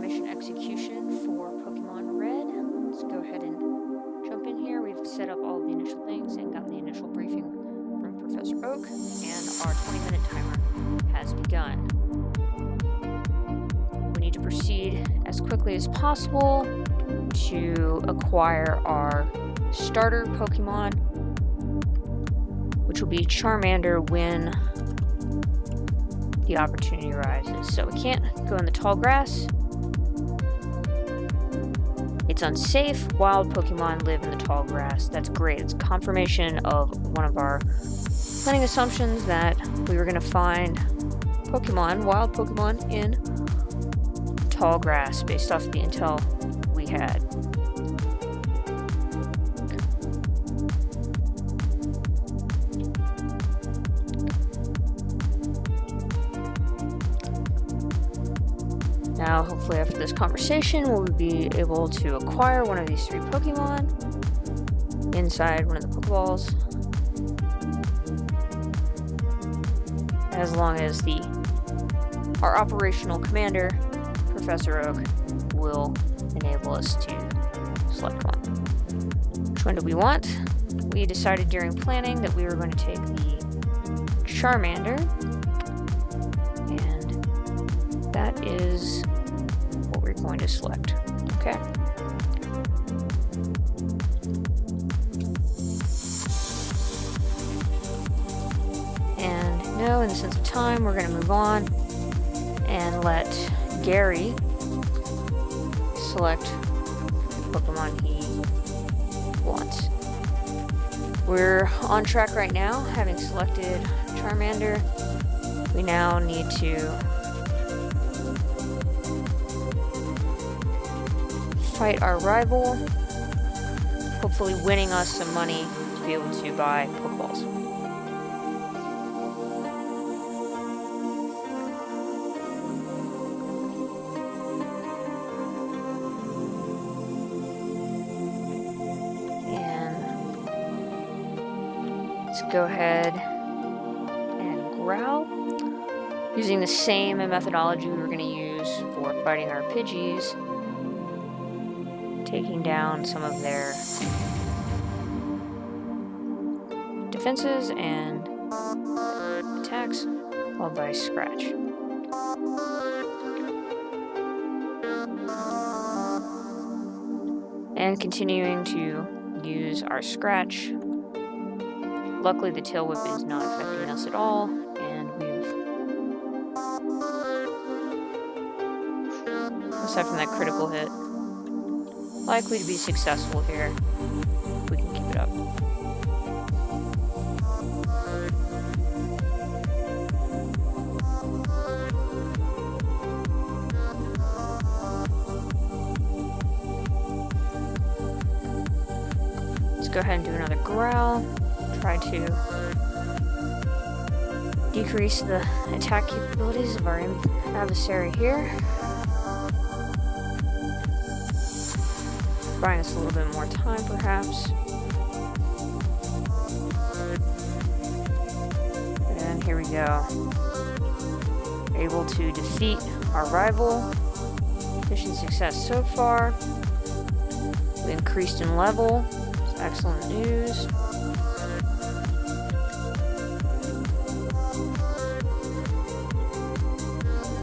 mission execution for Pokemon Red. Let's go ahead and jump in here. We've set up all the initial things and gotten the initial briefing from Professor Oak, and our 20-minute timer has begun. We need to proceed as quickly as possible to acquire our starter Pokemon, which will be Charmander when the opportunity arises. So we can't go in the tall grass. It's unsafe. Wild Pokemon live in the tall grass. That's great. It's confirmation of one of our planning assumptions that we were going to find Pokemon, wild Pokemon, in tall grass based off the intel we had. Now, hopefully after this conversation, we'll be able to acquire one of these 3 Pokemon inside one of the Pokeballs. As long as our operational commander, Professor Oak, will enable us to select one. Which one do we want? We decided during planning that we were going to take the Charmander, and that is what we're going to select. Okay. And now, in the sense of time, we're going to move on and let Gary select the Pokemon he wants. We're on track right now, having selected Charmander. We now need to fight our rival, hopefully winning us some money to be able to buy Pokeballs. Go ahead and growl using the same methodology we were going to use for fighting our Pidgeys, taking down some of their defenses and attacks, followed by Scratch. And continuing to use our Scratch. Luckily, the tail whip is not affecting us at all, and we've, aside from that critical hit, likely to be successful here. We can keep it up. Let's go ahead and do another growl. Try to decrease the attack capabilities of our adversary here. Buying us a little bit more time, perhaps. And here we go. Able to defeat our rival. Mission success so far. We increased in level. It's excellent news.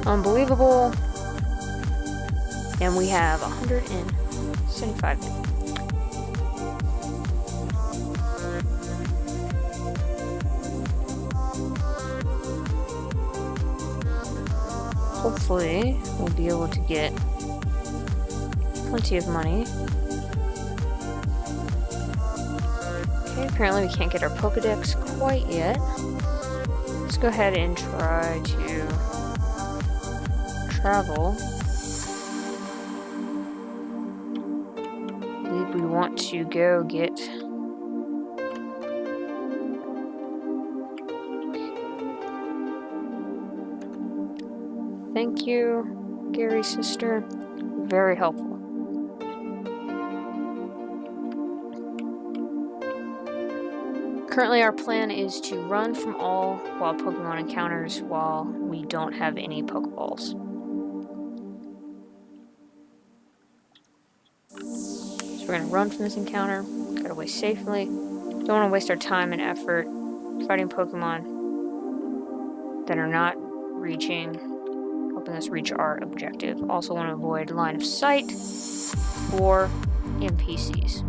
Unbelievable. And we have 175 minutes. Hopefully, we'll be able to get plenty of money. Okay, apparently we can't get our Pokedex quite yet. Let's go ahead and try to travel. I believe we want to go get thank you, Gary's sister. Very helpful. Currently, our plan is to run from all wild Pokemon encounters while we don't have any Pokeballs. So we're going to run from this encounter, get away safely. Don't want to waste our time and effort fighting Pokemon that are not helping us reach our objective. Also want to avoid line of sight for NPCs.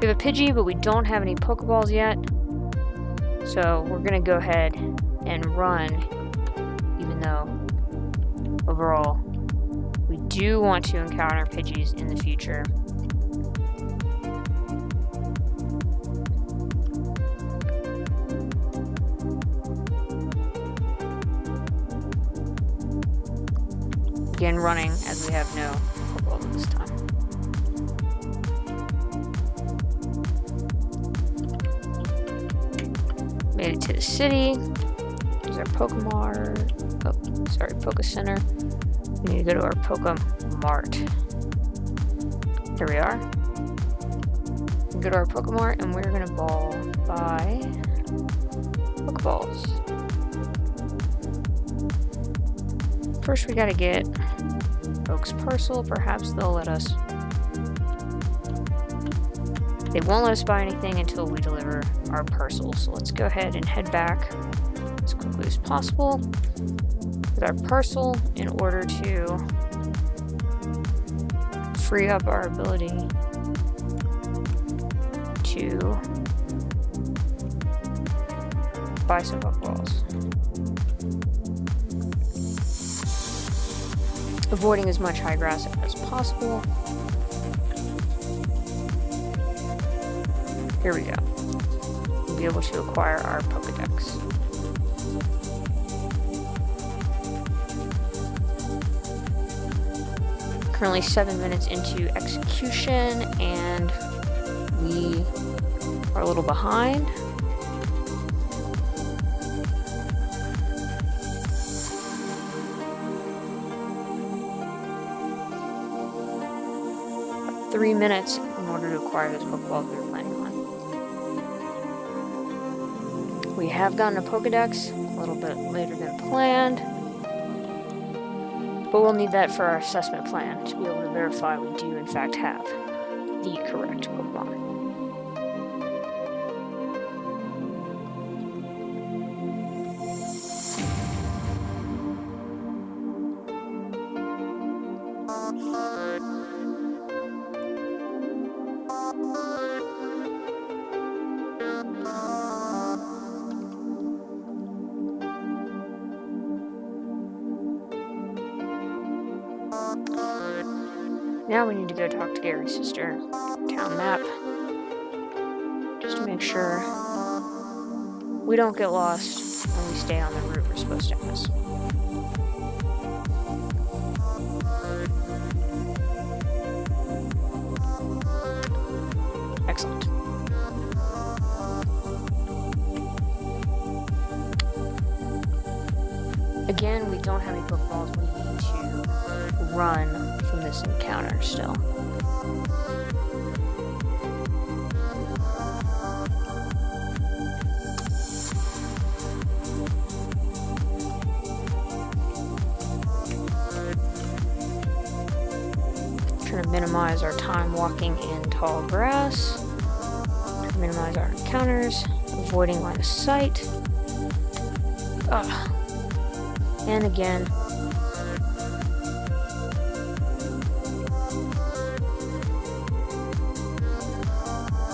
We have a Pidgey, but we don't have any Pokeballs yet. So we're going to go ahead and run, even though overall we do want to encounter Pidgeys in the future. Again, running as we have no Pokeballs at this time. Made it to the city. There's our Poke Center. We need to go to our Mart. Here we are. We go to our Mart and we're gonna buy Pokeballs. First, we gotta get Oak's parcel. Perhaps they'll let us. They won't let us buy anything until we deliver our parcel. So let's go ahead and head back as quickly as possible with our parcel in order to free up our ability to buy some Pokeballs. Avoiding as much high grass as possible. Here we go. We'll be able to acquire our Pokedex. Currently 7 minutes into execution, and we are a little behind. About 3 minutes in order to acquire those Pokeballs we were planning on. We have gotten a Pokedex a little bit later than planned, but we'll need that for our assessment plan to be able to verify we do in fact have the correct Pokemon. Now we need to go talk to Gary's sister. Town map. Just to make sure we don't get lost and we stay on the route we're supposed to miss. Excellent. Again, we don't have any Pokeballs. We need to run from this encounter still. Trying to minimize our time walking in tall grass. Minimize our encounters. Avoiding line of sight. Ugh. And again,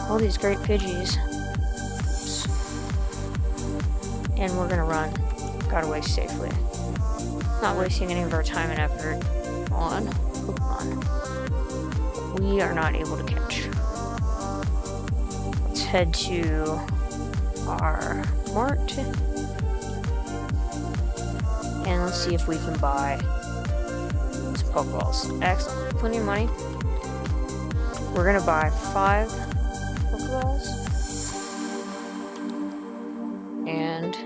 all these great Pidgeys. And we're gonna run. Got away safely. Not wasting any of our time and effort on Pokemon we are not able to catch. Let's head to our mart. And let's see if we can buy some Pokeballs. Excellent. Plenty of money. We're gonna buy 5 Pokeballs. And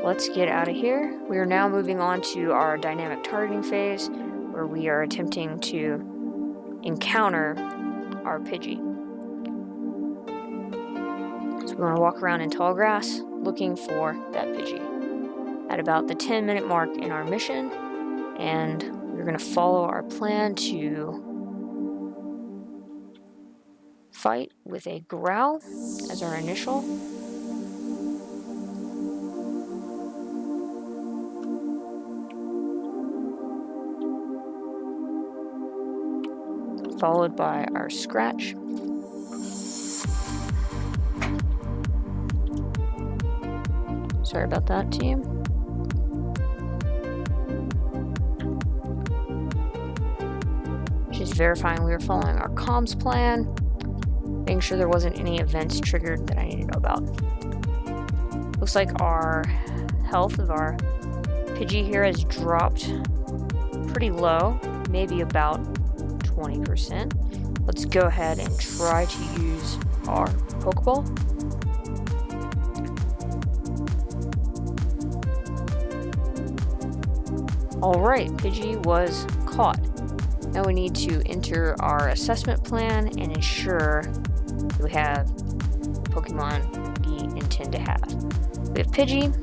let's get out of here. We are now moving on to our dynamic targeting phase, where we are attempting to encounter our Pidgey. So we want to walk around in tall grass looking for that Pidgey. At about the 10-minute mark in our mission, and we're going to follow our plan to fight with a growl as our initial. Followed by our scratch. Sorry about that, team. Just verifying we were following our comms plan, making sure there wasn't any events triggered that I need to know about. Looks like our health of our Pidgey here has dropped pretty low, maybe about 20%. Let's go ahead and try to use our Pokeball. Alright, Pidgey was caught. Now we need to enter our assessment plan and ensure that we have Pokemon we intend to have. We have Pidgey.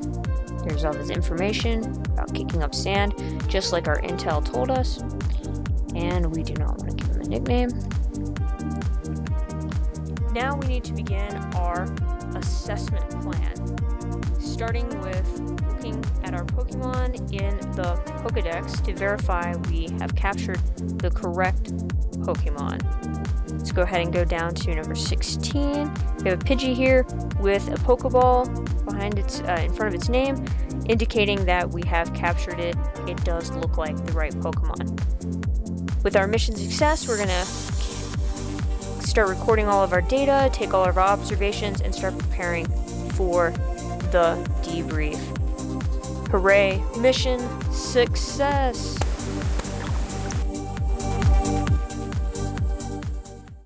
Here's all his information about kicking up sand, just like our intel told us. And we do not want to give him a nickname. Now we need to begin our assessment plan, starting with looking at our Pokemon in the Pokedex to verify we have captured the correct Pokemon. Let's go ahead and go down to number 16. We have a Pidgey here with a Pokeball behind its in front of its name, indicating that we have captured it. It does look like the right Pokemon. With our mission success, we're gonna start recording all of our data, take all of our observations, and start preparing for the debrief. Hooray! Mission success!